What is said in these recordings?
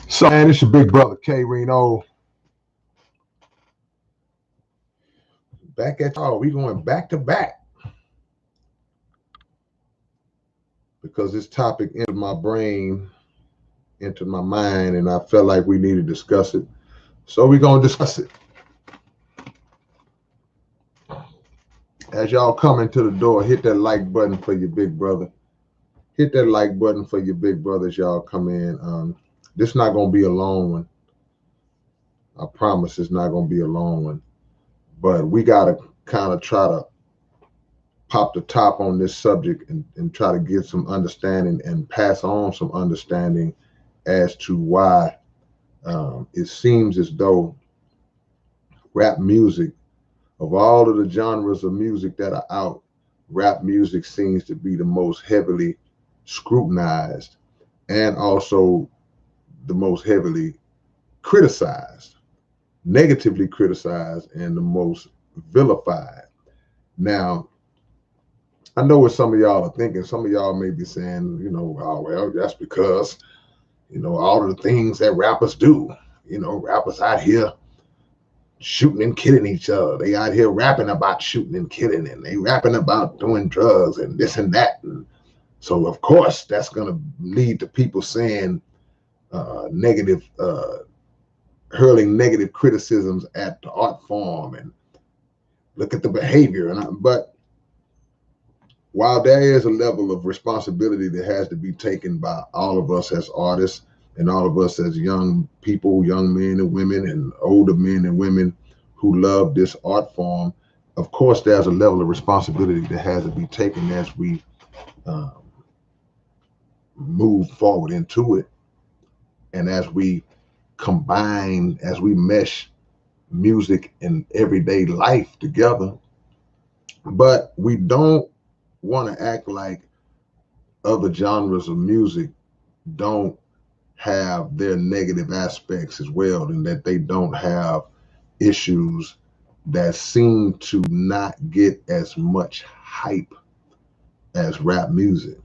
So, man, it's your big brother K-Rino back at y'all. We going back to back because this topic entered my brain, entered my mind, and I felt like we need to discuss it. So we're gonna discuss it. As y'all come into the door, hit that like button for your big brother. Hit that like button for your big brothers. Y'all come in. This not gonna be a long one. I promise it's not gonna be a long one. But we gotta kind of try to pop the top on this subject and try to get some understanding and pass on some understanding as to why it seems as though rap music, of all of the genres of music that are out, rap music seems to be the most heavily scrutinized and also the most heavily criticized, negatively criticized, and the most vilified. Now, I know what some of y'all are thinking. Some of y'all may be saying, oh, well, that's because, all of the things that rappers do. Rappers out here shooting and killing each other. They out here rapping about shooting and killing, and they rapping about doing drugs and this and that. And so, of course, that's going to lead to people saying negative, hurling negative criticisms at the art form and look at the behavior. But while there is a level of responsibility that has to be taken by all of us as artists and all of us as young people, young men and women and older men and women who love this art form, of course, there's a level of responsibility that has to be taken as we move forward into it. And as we combine, as we mesh music and everyday life together, but we don't want to act like other genres of music don't have their negative aspects as well, and that they don't have issues that seem to not get as much hype as rap music.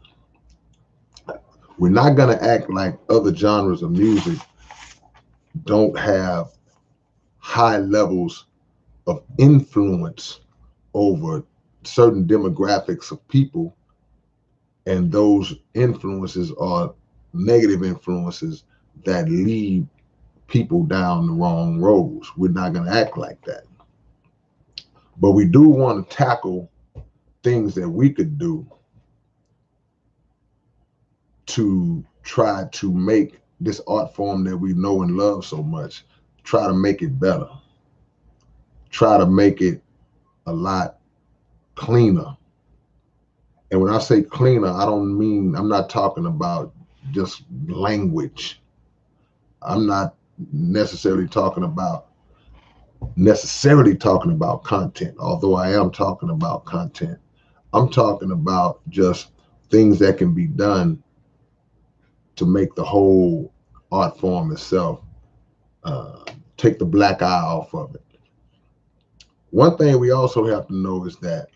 We're not going to act like other genres of music don't have high levels of influence over certain demographics of people, and those influences are negative influences that lead people down the wrong roads. We're not going to act like that. But we do want to tackle things that we could do to try to make this art form that we know and love so much, try to make it better. Try to make it a lot cleaner. And when I say cleaner, I'm not talking about just language. I'm not necessarily talking about content, although I am talking about content. I'm talking about just things that can be done to make the whole art form itself take the black eye off of it. One thing we also have to know is that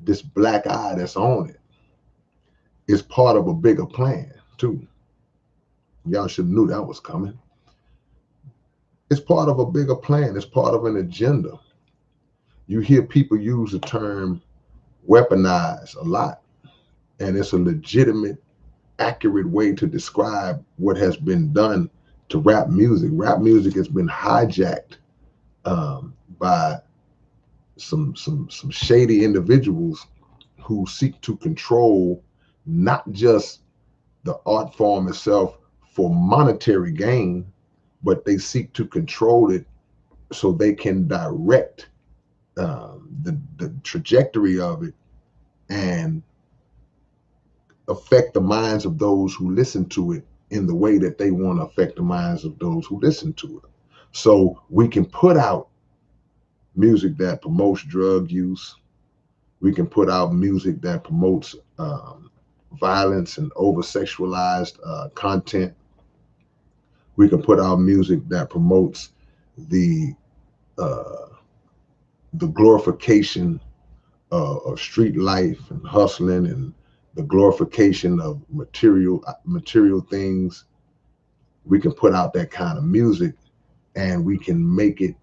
this black eye that's on it is part of a bigger plan too. Y'all should have knew that was coming. It's part of a bigger plan. It's part of an agenda. You hear people use the term weaponize a lot, and it's a legitimate, accurate way to describe what has been done to rap music. Rap music has been hijacked by some shady individuals who seek to control not just the art form itself for monetary gain, but they seek to control it so they can direct the trajectory of it and affect the minds of those who listen to it in the way that they want to affect the minds of those who listen to it. So we can put out music that promotes drug use. We can put out music that promotes violence and over-sexualized content. We can put out music that promotes the glorification of street life and hustling, and the glorification of material things. we can put out that kind of music and we can make it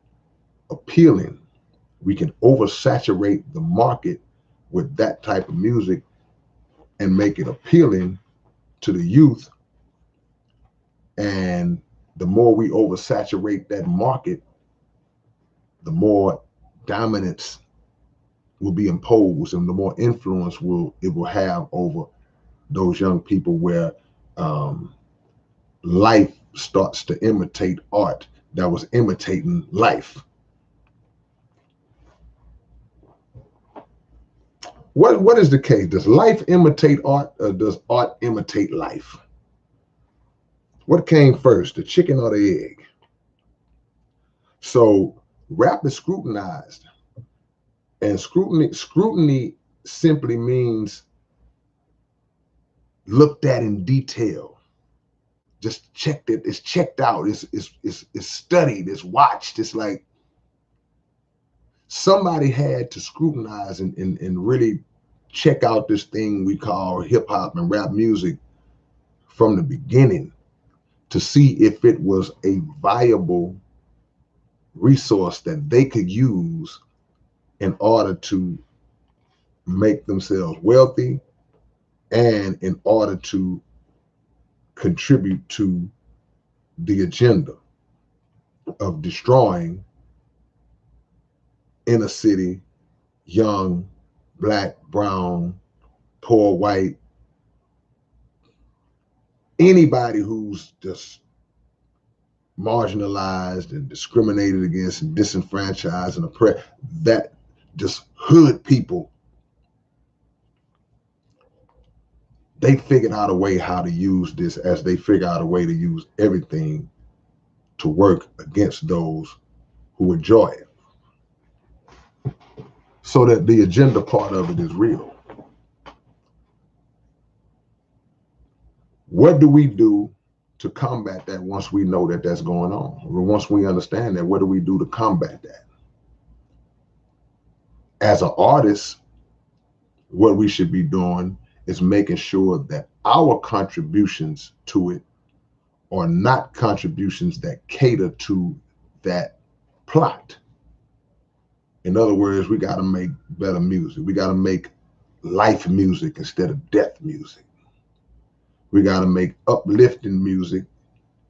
appealing. We can oversaturate the market with that type of music and make it appealing to the youth. And the more we oversaturate that market, the more dominance will be imposed and the more influence it will have over those young people, where life starts to imitate art that was imitating life. What is the case? Does life imitate art, or does art imitate life? What came first, the chicken or the egg? So rap is scrutinized, and scrutiny simply means looked at in detail. Just checked it. It's checked out. It's studied. It's watched. It's like somebody had to scrutinize and really check out this thing we call hip hop and rap music from the beginning to see if it was a viable resource that they could use in order to make themselves wealthy and in order to contribute to the agenda of destroying inner city, young, black, brown, poor, white, anybody who's just marginalized and discriminated against and disenfranchised and oppressed, that just hood people. They figured out a way how to use this, as they figure out a way to use everything to work against those who enjoy it. So that the agenda part of it is real. What do we do to combat that once we know that that's going on? Once we understand that, what do we do to combat that? As an artist, what we should be doing is making sure that our contributions to it are not contributions that cater to that plot. In other words, we got to make better music. We got to make life music instead of death music. We got to make uplifting music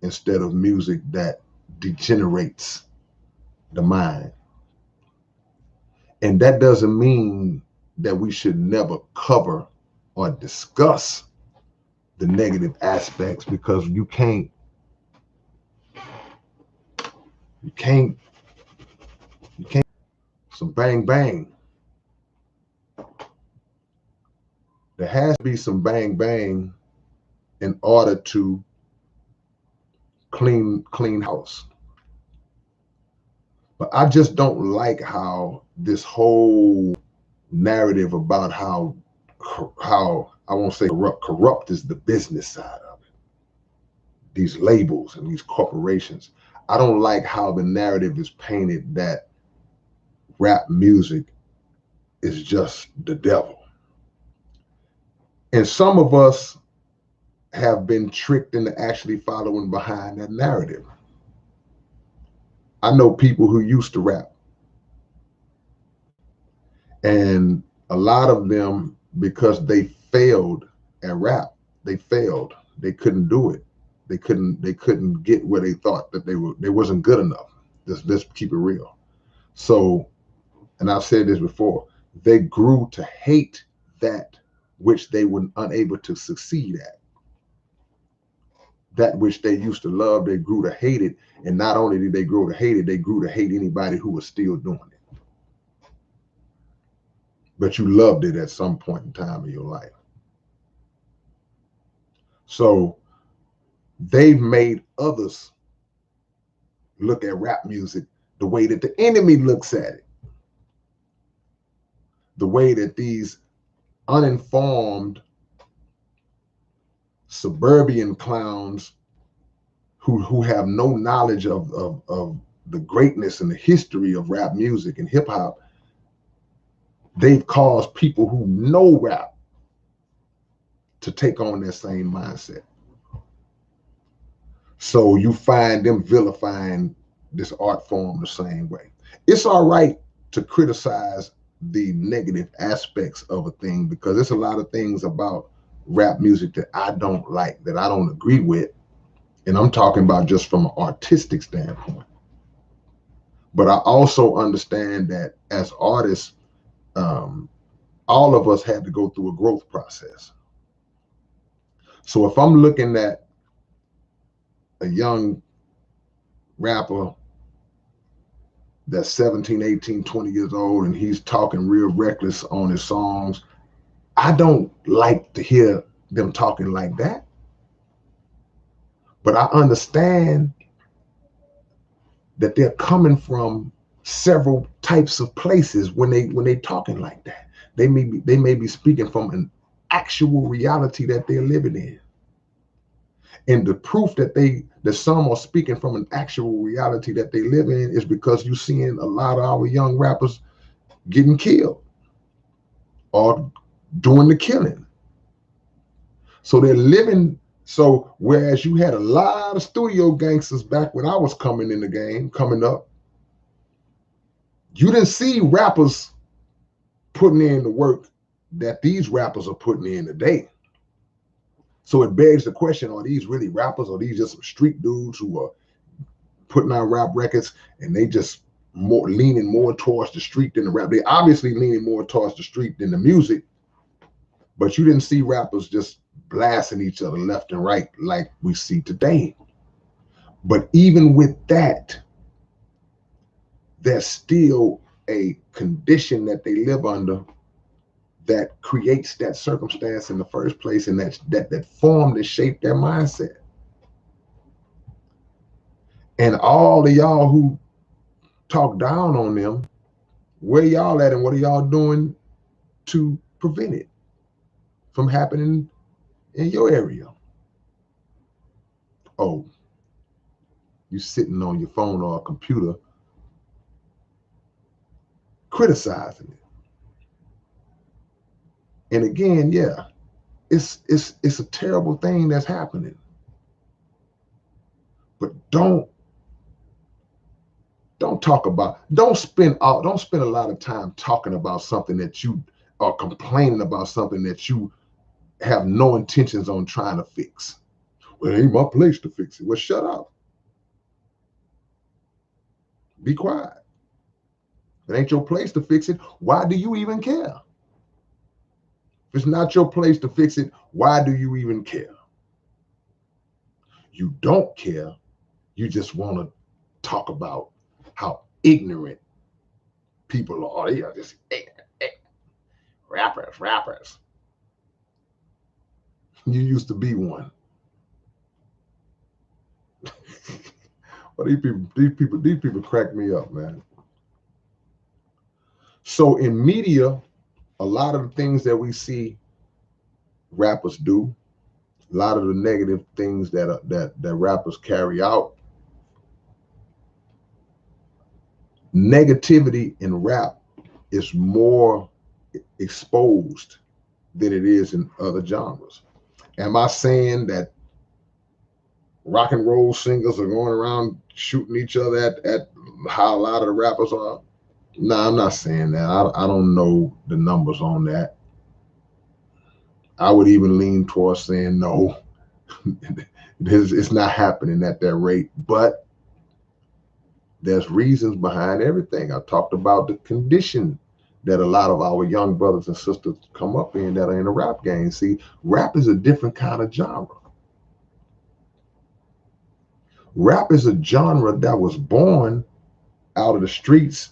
instead of music that degenerates the mind. And that doesn't mean that we should never cover or discuss the negative aspects, because you can't some bang bang. There has to be some bang bang in order to clean house. But I just don't like how this whole narrative about how I won't say corrupt is the business side of it. These labels and these corporations. I don't like how the narrative is painted that rap music is just the devil. And some of us have been tricked into actually following behind that narrative. I know people who used to rap, and a lot of them, because they failed at rap, they failed. They couldn't do it. They couldn't get where they thought that they wasn't good enough. Let's keep it real. So, and I've said this before, they grew to hate that which they were unable to succeed at. That which they used to love, they grew to hate it. And not only did they grow to hate it, they grew to hate anybody who was still doing it. But you loved it at some point in time in your life. So they've made others look at rap music the way that the enemy looks at it. The way that these uninformed suburban clowns who have no knowledge of the greatness and the history of rap music and hip hop, they've caused people who know rap to take on that same mindset. So you find them vilifying this art form the same way. It's all right to criticize the negative aspects of a thing, because there's a lot of things about rap music that I don't like, that I don't agree with. And I'm talking about just from an artistic standpoint. But I also understand that as artists, all of us had to go through a growth process. So if I'm looking at a young rapper that's 17, 18, 20 years old, and he's talking real reckless on his songs, I don't like to hear them talking like that. But I understand that they're coming from several types of places when they talking like that. They may be speaking from an actual reality that they're living in. And the proof that some are speaking from an actual reality that they live in is because you're seeing a lot of our young rappers getting killed or doing the killing. So they're living. So whereas you had a lot of studio gangsters back when I was coming in the game, coming up, you didn't see rappers putting in the work that these rappers are putting in today. So it begs the question, are these really rappers, or are these just some street dudes who are putting out rap records and they just leaning more towards the street than the rap? They obviously leaning more towards the street than the music, but you didn't see rappers just blasting each other left and right like we see today. But even with that, there's still a condition that they live under that creates that circumstance in the first place, and that formed and shaped their mindset. And all of y'all who talk down on them, where y'all at and what are y'all doing to prevent it from happening in your area? Oh, you sitting on your phone or a computer criticizing it. And again, yeah, it's a terrible thing that's happening. But don't spend a lot of time talking about something that you are complaining about, something that you have no intentions on trying to fix. Well, it ain't my place to fix it. Well, shut up. Be quiet. It ain't your place to fix it. Why do you even care? If it's not your place to fix it, why do you even care? You don't care. You just want to talk about how ignorant people are. They are just ignorant. Rappers. You used to be one. But these people crack me up, man. So in media, a lot of the things that we see rappers do, a lot of the negative things that rappers carry out, negativity in rap is more exposed than it is in other genres. Am I saying that rock and roll singers are going around shooting each other at how a lot of the rappers are? No, I'm not saying that. I don't know the numbers on that. I would even lean towards saying no. It's not happening at that rate, but there's reasons behind everything. I talked about the condition that a lot of our young brothers and sisters come up in that are in the rap game. See, rap is a different kind of genre. Rap is a genre that was born out of the streets,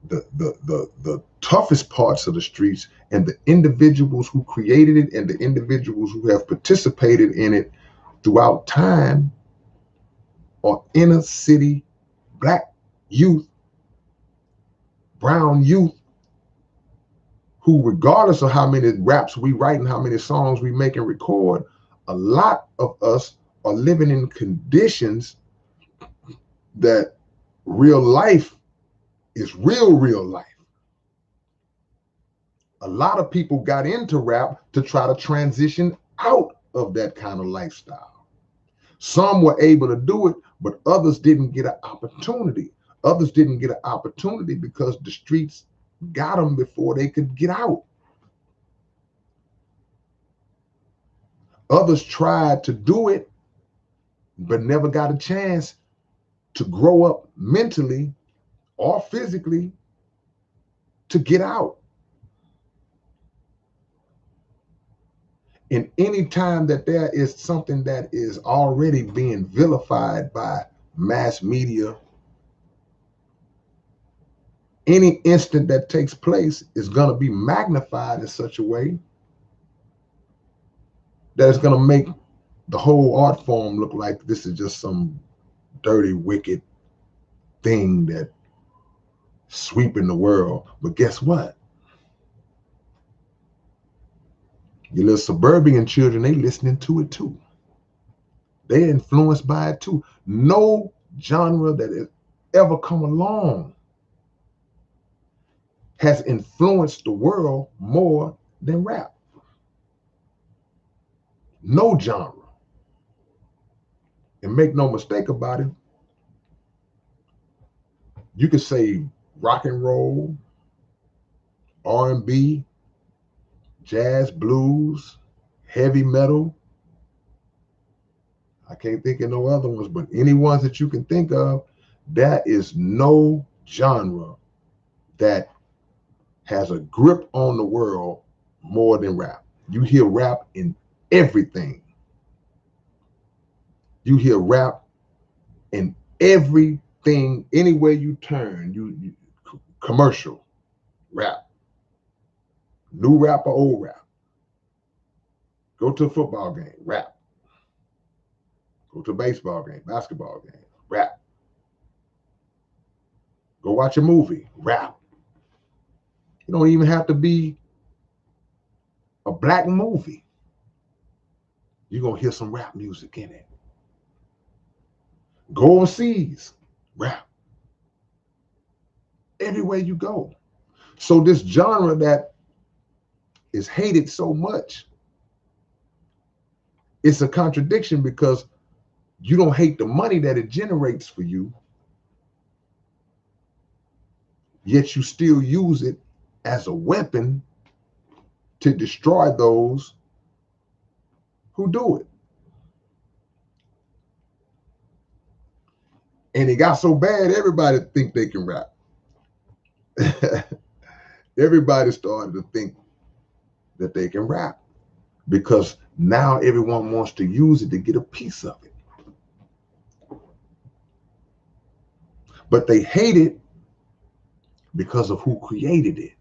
the toughest parts of the streets, and the individuals who created it and the individuals who have participated in it throughout time are inner city black youth, brown youth, who, regardless of how many raps we write and how many songs we make and record, a lot of us are living in conditions that real life is real life. A lot of people got into rap to try to transition out of that kind of lifestyle. Some were able to do it, but others didn't get an opportunity. Others didn't get an opportunity because the streets got them before they could get out. Others tried to do it, but never got a chance to grow up mentally or physically to get out. And any time that there is something that is already being vilified by mass media, any instant that takes place is going to be magnified in such a way that it's going to make the whole art form look like this is just some dirty, wicked thing that sweeping the world. But guess what? Your little suburban children, they listening to it too. They're influenced by it too. No genre that has ever come along has influenced the world more than rap. No genre. And make no mistake about it, you could say rock and roll, R&B, jazz, blues, heavy metal. I can't think of no other ones, but any ones that you can think of, there is no genre that has a grip on the world more than rap. You hear rap in everything. You hear rap in everything, anywhere you turn. You commercial, rap, new rap or old rap. Go to a football game, rap. Go to a baseball game, basketball game, rap. Go watch a movie, rap. You don't even have to be a black movie. You're going to hear some rap music in it. Go overseas, rap. Everywhere you go. So this genre that is hated so much, it's a contradiction because you don't hate the money that it generates for you, yet you still use it as a weapon to destroy those who do it. And it got so bad, everybody think they can rap. Everybody started to think that they can rap because now everyone wants to use it to get a piece of it. But they hate it because of who created it.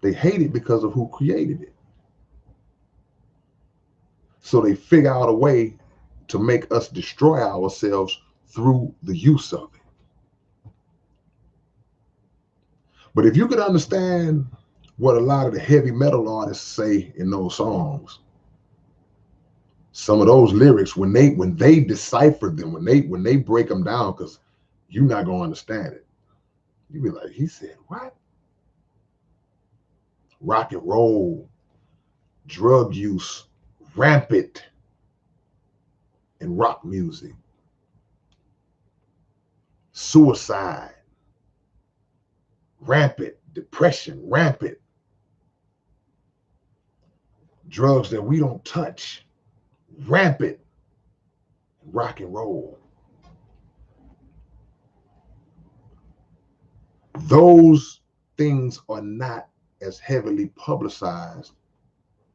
They hate it because of who created it. So they figure out a way to make us destroy ourselves through the use of it. But if you could understand what a lot of the heavy metal artists say in those songs, some of those lyrics, when they decipher them, when they break them down, because you're not gonna understand it. You be like, he said what? Rock and roll, drug use, rampant in rock music, suicide, rampant, depression, rampant, drugs that we don't touch, rampant, rock and roll. Those things are not as heavily publicized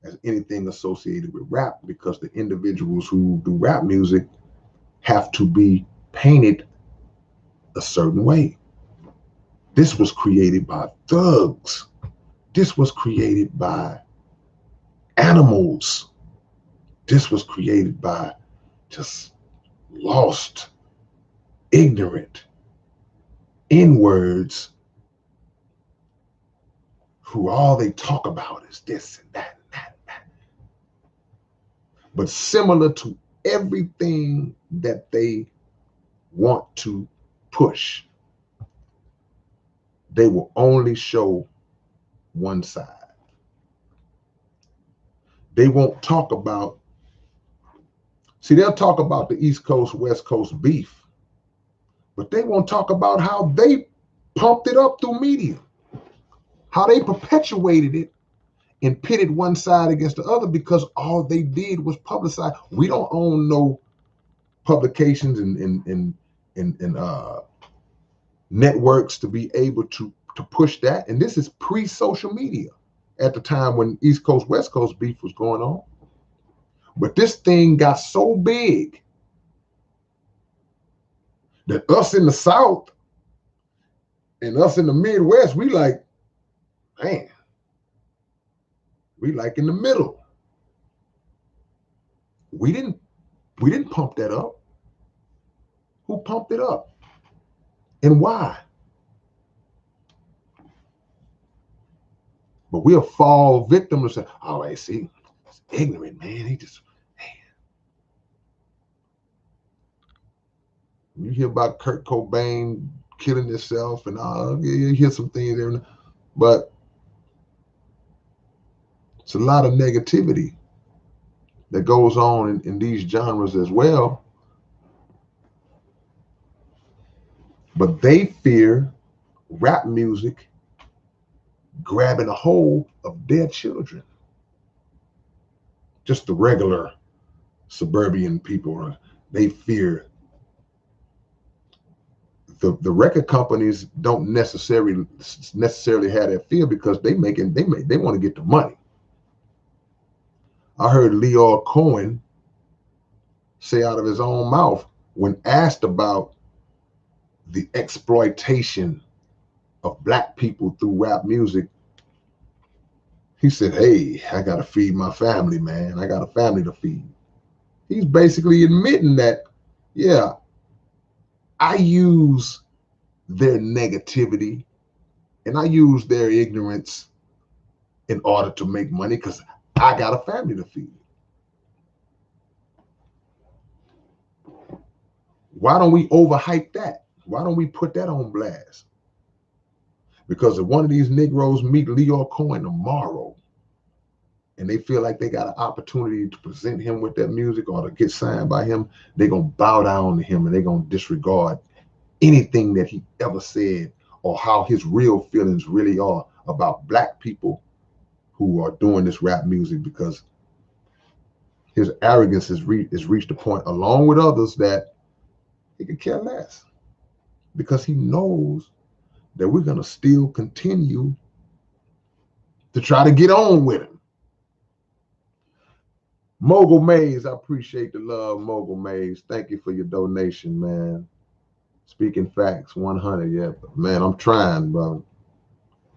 as anything associated with rap because the individuals who do rap music have to be painted a certain way. This was created by thugs. This was created by animals. This was created by just lost, ignorant, N-words who all they talk about is this and that and that and that. But similar to everything that they want to push, they will only show one side. They won't talk about See, they'll talk about the East Coast, West Coast beef, but they won't talk about how they pumped it up through media, how they perpetuated it and pitted one side against the other because all they did was publicize. We don't own no publications and networks to be able to push that. And this is pre-social media at the time when East Coast, West Coast beef was going on. But this thing got so big that us in the South and us in the Midwest, we like, man, we like in the middle. We didn't pump that up. Who pumped it up? And why? But we'll fall victim to say, all right, see, it's ignorant, man. He just, man. You hear about Kurt Cobain killing himself and you hear some things there, but it's a lot of negativity that goes on in these genres as well. But they fear rap music grabbing a hold of their children. Just the regular suburban people, they fear. The record companies don't necessarily have that fear because they want to get the money. I heard Leo Cohen say out of his own mouth when asked about the exploitation of Black people through rap music, he said, hey, I got to feed my family, man. I got a family to feed. He's basically admitting that, yeah, I use their negativity and I use their ignorance in order to make money because I got a family to feed. Why don't we overhype that? Why don't we put that on blast? Because if one of these Negroes meet Leo Cohen tomorrow and they feel like they got an opportunity to present him with that music or to get signed by him, they're going to bow down to him and they're going to disregard anything that he ever said or how his real feelings really are about Black people who are doing this rap music, because his arrogance has reached a point, along with others, that he could care less, because he knows that we're going to still continue to try to get on with him. Mogul Maze, I appreciate the love, Mogul Maze. Thank you for your donation, man. Speaking Facts, 100, yeah. Man, I'm trying, brother.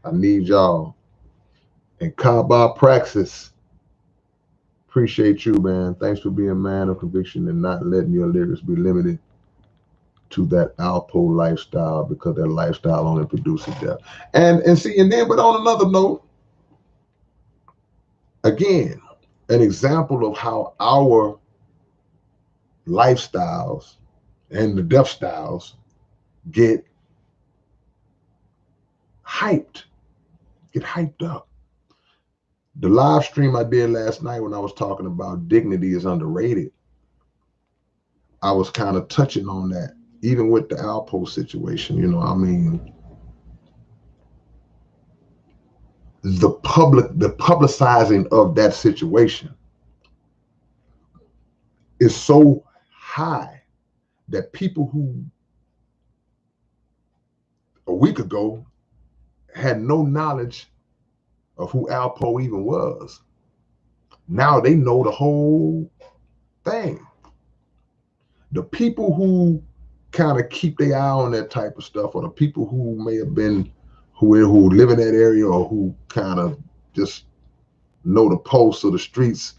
I need y'all. And Kaba Praxis, appreciate you, man. Thanks for being a man of conviction and not letting your lyrics be limited to that Alpo lifestyle, because that lifestyle only produces death. And see, and then, but on another note, again, an example of how our lifestyles and the death styles get hyped up. The live stream I did last night when I was talking about dignity is underrated, I was kind of touching on that, even with the Alpo situation. You know, I mean, the publicizing of that situation is so high that people who a week ago had no knowledge of who Alpo even was, now they know the whole thing. The people who kind of keep their eye on that type of stuff, or the people who may have been who live in that area, or who kind of just know the pulse of the streets,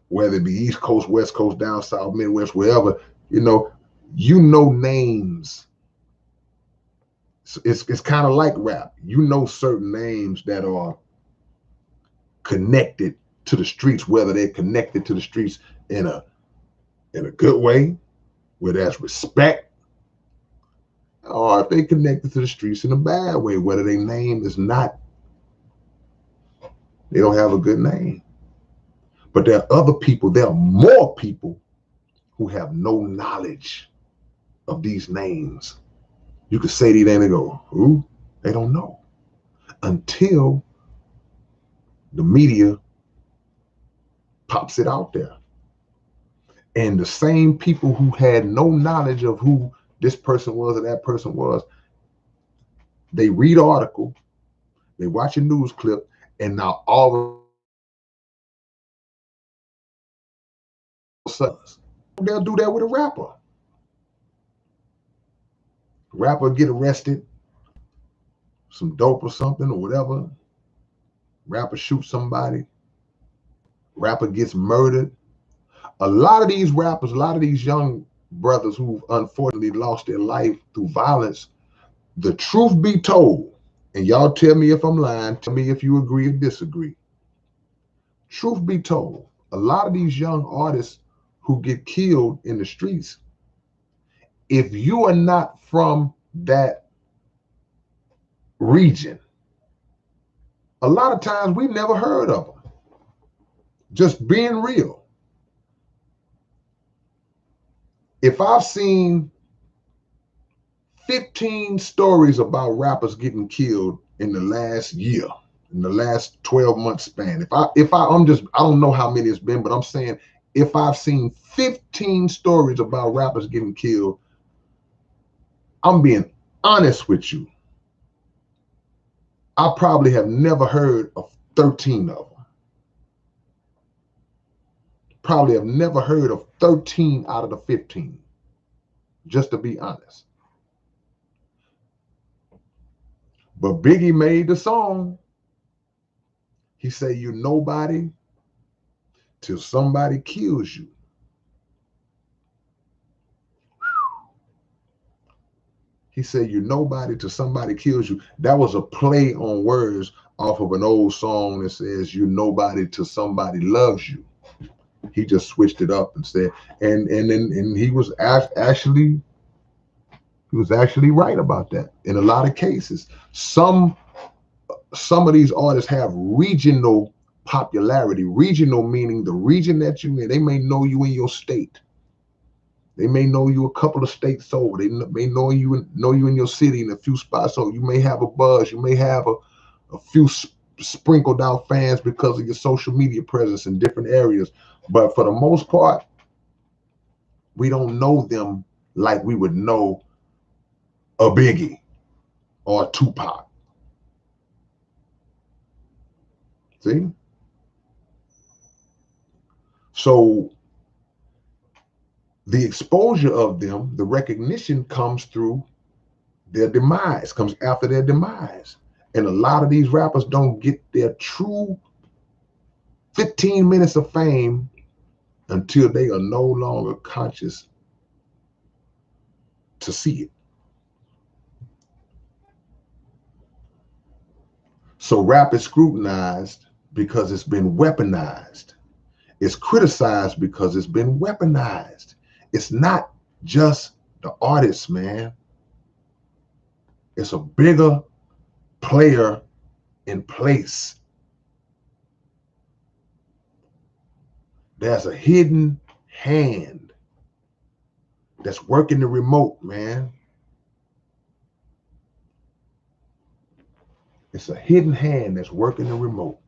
whether it be East Coast, West Coast, down South, Midwest, wherever, you know names. It's kind of like rap. You know certain names that are connected to the streets, whether they're connected to the streets in a good way, where there's respect, or if they connected to the streets in a bad way, whether their name is not, they don't have a good name. But there are other people, there are more people who have no knowledge of these names. You could say these names and go, who? They don't know. Until the media pops it out there. And the same people who had no knowledge of who this person was or that person was, they read an article, they watch a news clip, and now all of a sudden, they'll do that with a rapper. Rapper get arrested, some dope or something or whatever. Rapper shoots somebody. Rapper gets murdered. A lot of these rappers, a lot of these young brothers who unfortunately lost their life through violence, the truth be told, and y'all tell me if I'm lying, tell me if you agree or disagree. Truth be told, a lot of these young artists who get killed in the streets, if you are not from that region, a lot of times we never heard of them. Just being real. If I've seen 15 stories about rappers getting killed in the last year, in the last 12-month span, I don't know how many it's been, but I'm saying if I've seen 15 stories about rappers getting killed, I'm being honest with you, I probably have never heard of 13 of them. Probably have never heard of 13 out of the 15, just to be honest. But Biggie made the song. He said, "You're nobody till somebody kills you." He said, "You're nobody till somebody kills you." That was a play on words off of an old song that says, "You're nobody till somebody loves you." He just switched it up and said, and he was actually right about that in a lot of cases. Some of these artists have regional popularity. Regional meaning the region that you're in. They may know you in your state. They may know you a couple of states over. They may know you in your city in a few spots. So you may have a buzz. You may have a few sprinkled out fans because of your social media presence in different areas. But for the most part, we don't know them like we would know a Biggie or a Tupac. See? So the exposure of them, the recognition comes through their demise, comes after their demise. And a lot of these rappers don't get their true 15 minutes of fame until they are no longer conscious to see it. So rap is scrutinized because it's been weaponized. It's criticized because it's been weaponized. It's not just the artist, man. It's a bigger player in place. There's a hidden hand that's working the remote, man. It's a hidden hand that's working the remote.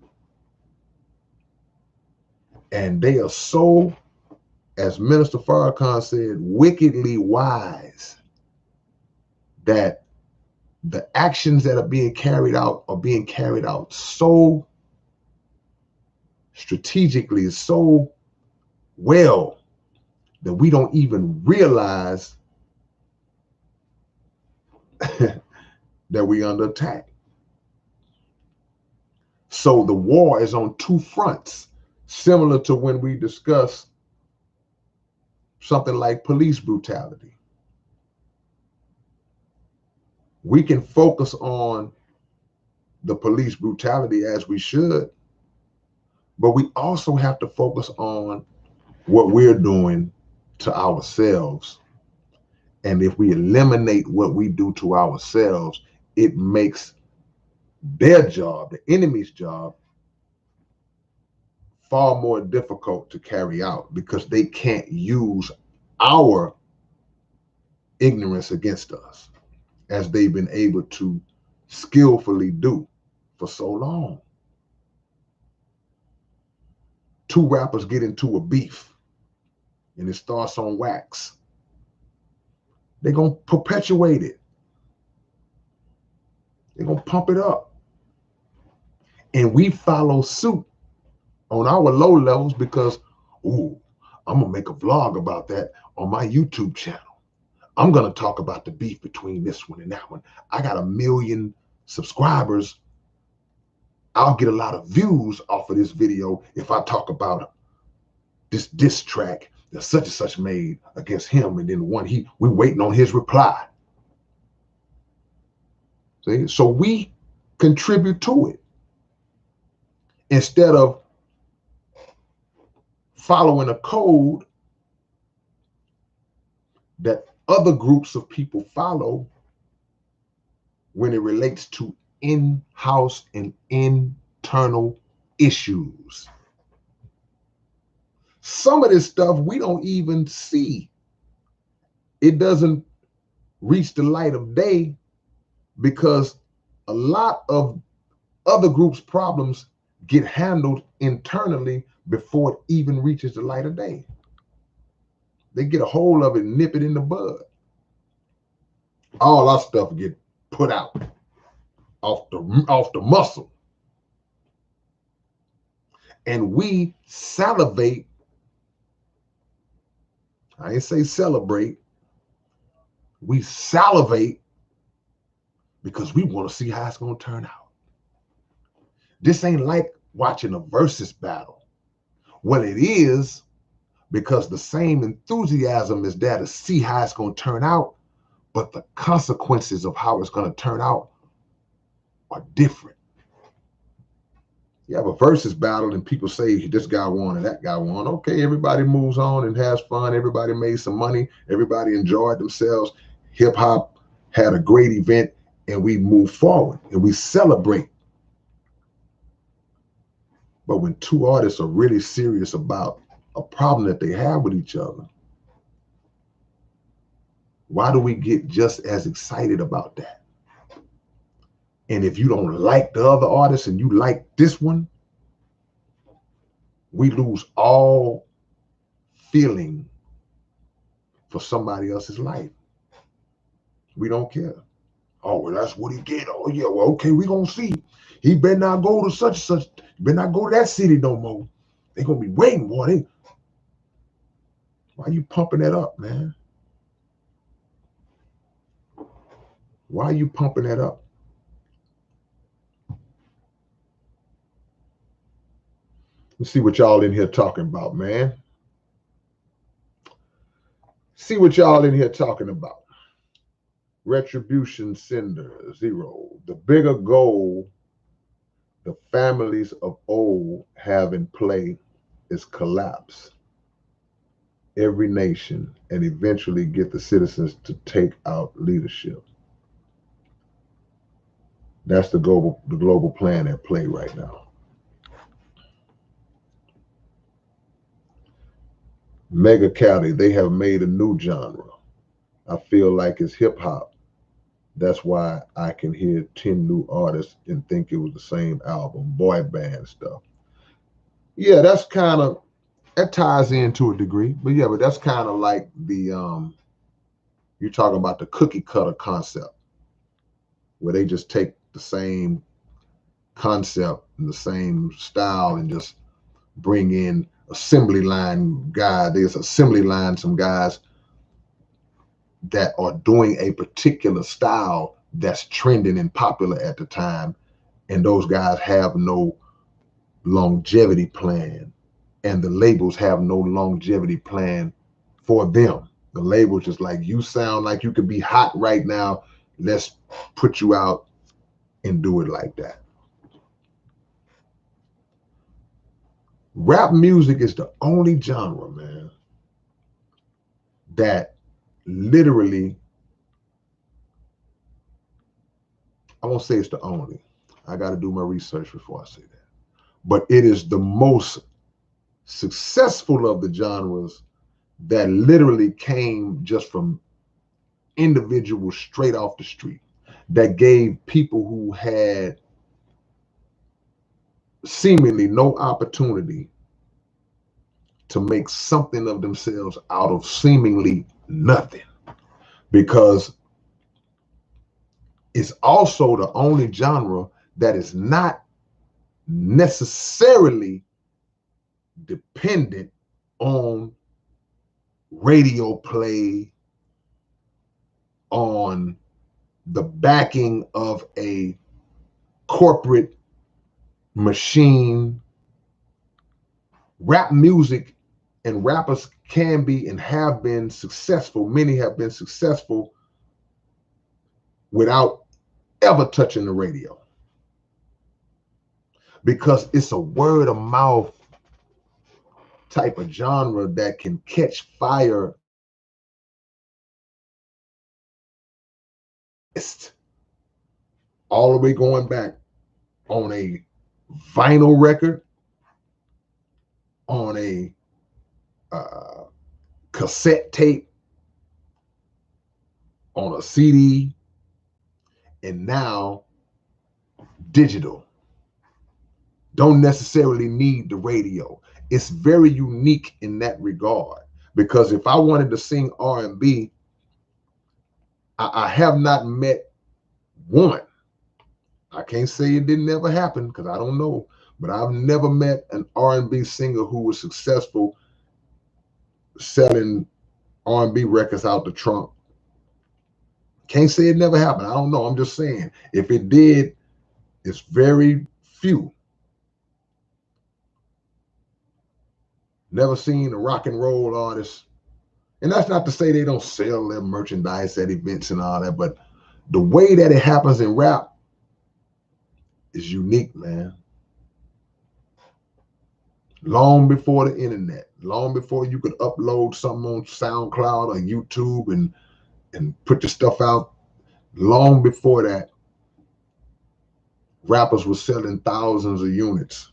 And they are so, as Minister Farrakhan said, wickedly wise that the actions that are being carried out so strategically, so well that we don't even realize that we're under attack. So the war is on two fronts, similar to when we discuss something like police brutality. We can focus on the police brutality as we should, but we also have to focus on what we're doing to ourselves. And if we eliminate what we do to ourselves, it makes their job, the enemy's job, far more difficult to carry out because they can't use our ignorance against us as they've been able to skillfully do for so long. Two rappers get into a beef and it starts on wax. They're going to perpetuate it. They're going to pump it up. And we follow suit on our low levels because, ooh, I'm going to make a vlog about that on my YouTube channel. I'm going to talk about the beef between this one and that one. I got 1 million subscribers. I'll get a lot of views off of this video if I talk about this diss track that such and such made against him, and then the one we waiting on his reply. See? So we contribute to it instead of following a code that other groups of people follow when it relates to in-house and internal issues. Some of this stuff we don't even see. It doesn't reach the light of day because a lot of other groups' problems get handled internally before it even reaches the light of day. They get a hold of it and nip it in the bud. All our stuff get put out off the muscle. And we salivate. I ain't say celebrate. We salivate because we want to see how it's going to turn out. This ain't like watching a versus battle. Well, it is, because the same enthusiasm is there to see how it's going to turn out, but the consequences of how it's going to turn out are different. You have a versus battle and people say this guy won and that guy won. Okay, everybody moves on and has fun. Everybody made some money. Everybody enjoyed themselves. Hip hop had a great event and we move forward and we celebrate. But when two artists are really serious about a problem that they have with each other, why do we get just as excited about that? And if you don't like the other artist and you like this one, we lose all feeling for somebody else's life. We don't care. Oh, well, that's what he get. Oh, yeah, well, okay, we gonna see. He better not go to such and such. He better not go to that city no more. They gonna be waiting for him. Why are you pumping that up, man? Why are you pumping that up? Let's see what y'all in here talking about, man. See what y'all in here talking about. Retribution Sender 0. The bigger goal the families of old have in play is collapse every nation and eventually get the citizens to take out leadership. That's the global plan at play right now. Mega Cali, they have made a new genre. I feel like it's hip hop. That's why I can hear 10 new artists and think it was the same album, boy band stuff. Yeah, that's kind of, that ties in to a degree, but yeah, but that's kind of like the, you're talking about the cookie cutter concept, where they just take the same concept and the same style and just bring in assembly line guys. There's assembly line, some guys that are doing a particular style that's trending and popular at the time, and those guys have no longevity plan, and the labels have no longevity plan for them. The label's just like, you sound like you could be hot right now, let's put you out and do it like that. Rap music is the only genre, man, that literally, I won't say it's the only. I got to do my research before I say that. But it is the most successful of the genres that literally came just from individuals straight off the street, that gave people who had seemingly no opportunity to make something of themselves out of seemingly nothing. Because it's also the only genre that is not necessarily dependent on radio play, on the backing of a corporate machine. Rap music and rappers can be and have been successful. Many have been successful without ever touching the radio, because it's a word of mouth type of genre that can catch fire all the way going back on a vinyl record, on a cassette tape, on a CD, and now digital. Don't necessarily need the radio. It's very unique in that regard, because if I wanted to sing R&B, I have not met one. I can't say it didn't ever happen because I don't know, but I've never met an R&B singer who was successful selling R&B records out the trunk. Can't say it never happened. I don't know. I'm just saying, if it did, it's very few. Never seen a rock and roll artist, and that's not to say they don't sell their merchandise at events and all that, but the way that it happens in rap is unique, man. Long before the internet, long before you could upload something on SoundCloud or YouTube and put your stuff out, long before that, rappers were selling thousands of units,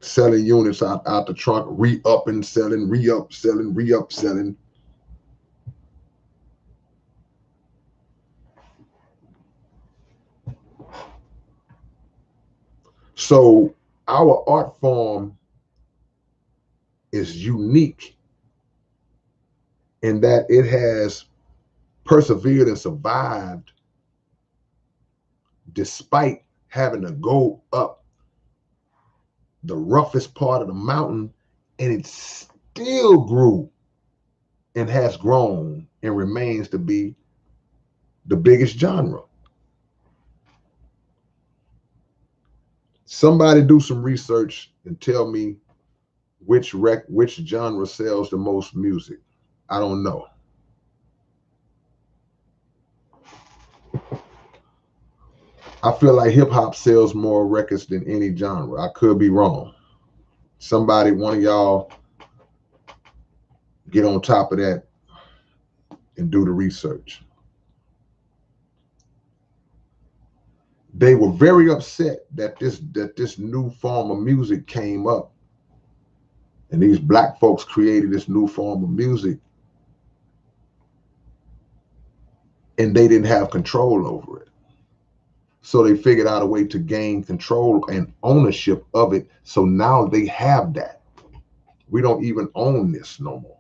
selling units out the trunk, re-up and selling, re-up, selling, re-up, selling. So our art form is unique in that it has persevered and survived despite having to go up the roughest part of the mountain, and it still grew and has grown and remains to be the biggest genre. Somebody do some research and tell me which genre sells the most music. I don't know. I feel like hip hop sells more records than any genre. I could be wrong. Somebody, one of y'all, get on top of that and do the research. They were very upset that this new form of music came up, and these black folks created this new form of music, and they didn't have control over it. So they figured out a way to gain control and ownership of it. So now they have that. We don't even own this no more.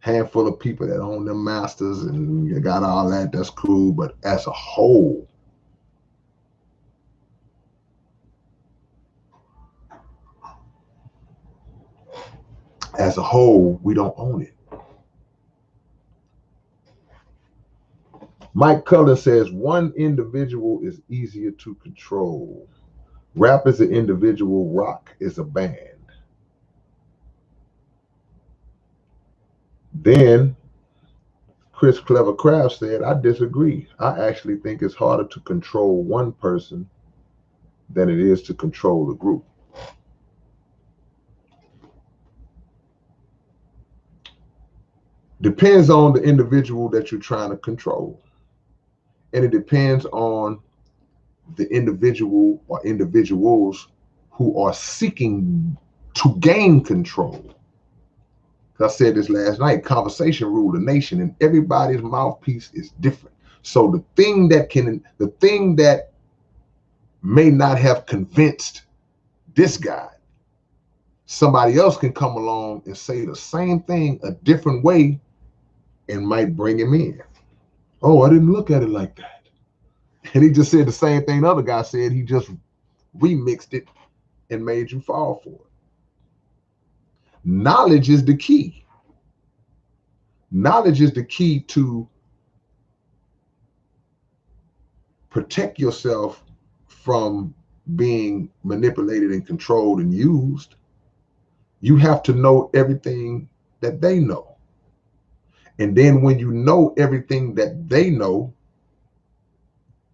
Handful of people that own their masters and you got all that, that's cool. But as a whole, we don't own it. Mike Cullen says one individual is easier to control. Rap is an individual, rock is a band. Then Chris Clever Craft said, I disagree. I actually think it's harder to control one person than it is to control the group. Depends on the individual that you're trying to control. And it depends on the individual or individuals who are seeking to gain control. I said this last night, conversation rule the nation, and everybody's mouthpiece is different. So the thing that may not have convinced this guy, somebody else can come along and say the same thing a different way and might bring him in. Oh, I didn't look at it like that. And he just said the same thing the other guy said. He just remixed it and made you fall for it. Knowledge is the key. Knowledge is the key to protect yourself from being manipulated and controlled and used. You have to know everything that they know. And then when you know everything that they know,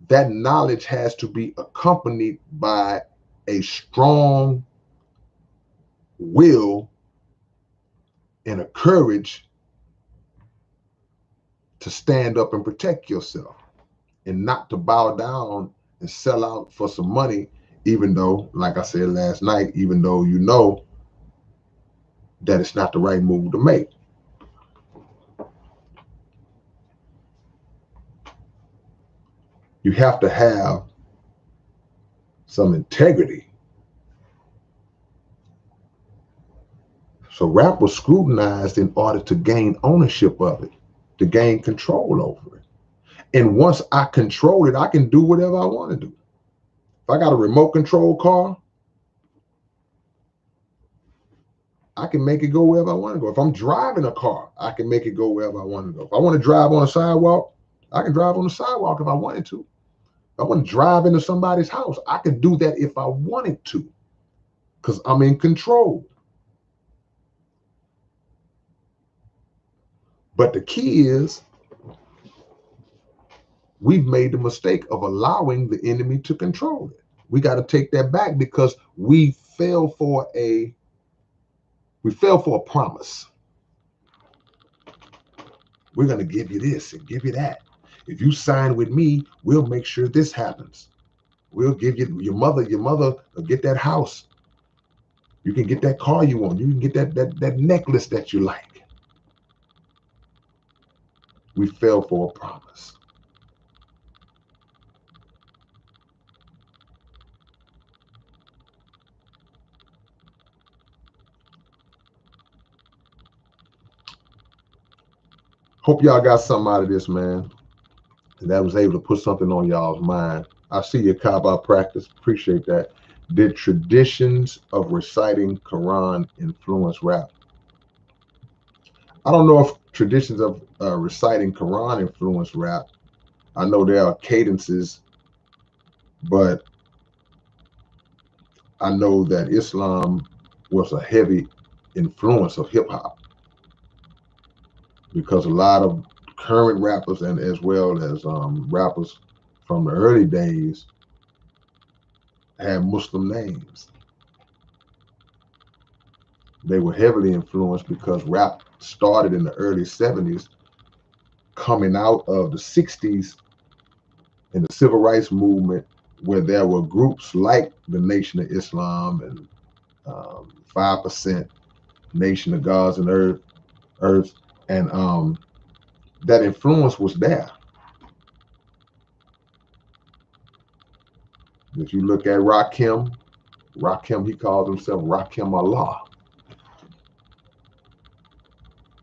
that knowledge has to be accompanied by a strong will and a courage to stand up and protect yourself and not to bow down and sell out for some money, even though, like I said last night, even though you know that it's not the right move to make. You have to have some integrity. So rap was scrutinized in order to gain ownership of it, to gain control over it. And once I control it, I can do whatever I want to do. If I got a remote control car, I can make it go wherever I want to go. If I'm driving a car, I can make it go wherever I want to go. If I want to drive on a sidewalk, I can drive on the sidewalk if I wanted to. If I want to drive into somebody's house, I could do that if I wanted to, because I'm in control. But the key is we've made the mistake of allowing the enemy to control it. We got to take that back because we fell for a promise. We're going to give you this and give you that. If you sign with me, we'll make sure this happens. We'll give you your mother will get that house. You can get that car you want. You can get that necklace that you like. We fell for a promise. Hope y'all got something out of this, man. And that was able to put something on y'all's mind. I see your Kaaba practice. Appreciate that. Did traditions of reciting Quran influence rap? I don't know if traditions of reciting Quran influence rap. I know there are cadences, but I know that Islam was a heavy influence of hip hop because a lot of current rappers and as well as rappers from the early days had Muslim names. They were heavily influenced because rap started in the early 70s, coming out of the 60s in the civil rights movement, where there were groups like the Nation of Islam and 5%, Nation of Gods and Earth, and that influence was there. If you look at Rakim, he calls himself Rakim Allah.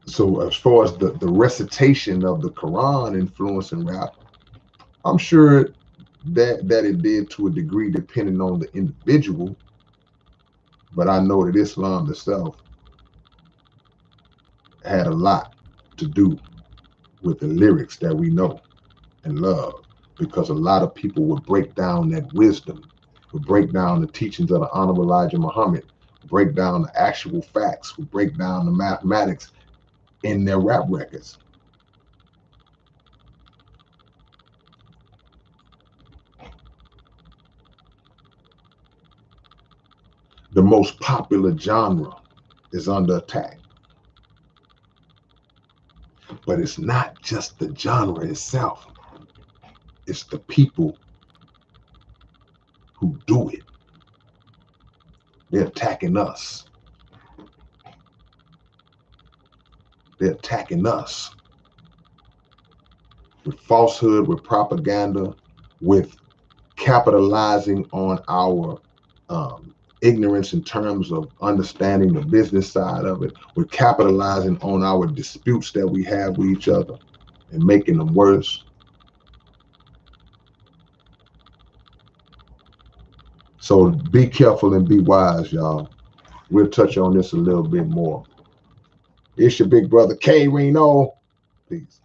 So as far as the recitation of the Quran influencing rap, I'm sure that it did to a degree depending on the individual. But I know that Islam itself had a lot to do with the lyrics that we know and love, because a lot of people would break down that wisdom, would break down the teachings of the Honorable Elijah Muhammad, break down the actual facts, would break down the mathematics in their rap records. The most popular genre is under attack. But it's not just the genre itself. It's the people who do it. They're attacking us. They're attacking us with falsehood, with propaganda, with capitalizing on our ignorance in terms of understanding the business side of it. We're capitalizing on our disputes that we have with each other and making them worse. So be careful and be wise, y'all. We'll touch on this a little bit more. It's your big brother K-Rino. Peace.